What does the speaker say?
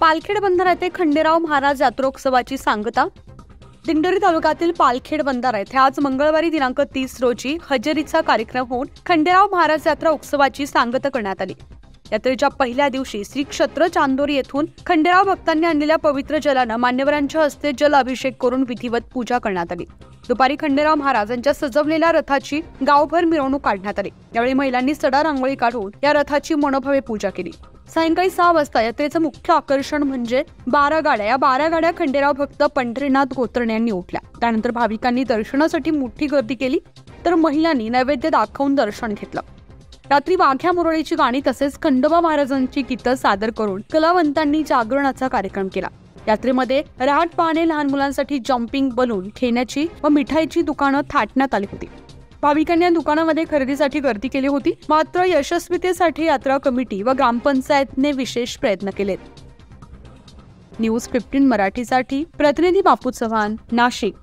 पालखेड बंधारा येथे खंडेराव महाराज यात्रोत्सवाची सांगता। दिंडोरी तालुक्यातील पालखेड बंधारा येथे आज मंगळवारी दिनांक 30 रोजी हजेरीचा कार्यक्रम होऊन खंडेराव महाराज यात्रा उत्सवाची सांगता करण्यात आली। यात्रेच्या पहिल्या दिवशी श्री क्षेत्र चांदोरी येथून खंडेराव भक्तांनी आणलेल्या पवित्र जलानं मान्यवरांच्या हस्ते जल अभिषेक करून विधिवत पूजा करण्यात आली। दुपारी खंडेराव महाराज यांच्या सजवलेल्या रथाची गावभर मिरवणूक काढण्यात आली। यावेळी महिलांनी सडा रांगोळी काढून या रथाची मनोभावे पूजा केली। सायंकाळी 6 वाजता यात्रेचं मुख्य आकर्षण म्हणजे 12 गाड्या। या 12 गाड्या खंडेराव भक्त पंढरीनाथ गोतरणे यांनी ओढल्या। त्यानंतर भाविकांनी दर्शनासाठी मोठी गर्दी केली, तर महिलांनी नैवेद्य दाखवून दर्शन घेतलं। रात्री वाघ्या मुरळीची गाणी तसेच खंडोबा महाराजांची गीतं सादर करून कलावंतांनी जागरणाचा कार्यक्रम केला। यात्रेमध्ये रहाट पाहणे, लहान मुलांसाठी जम्पिंग बलून, खेळण्याची व मिठाईची दुकानं थाटण्यात आली होती। भाविकांनी या दुकानामध्ये खरेदीसाठी गर्दी केली होती। मात्र यशस्वीतेसाठी यात्रा कमिटी व ग्रामपंचायतने विशेष प्रयत्न केलेत। न्यूज 15 मराठीसाठी प्रतिनिधी बापू चव्हाण, नाशिक।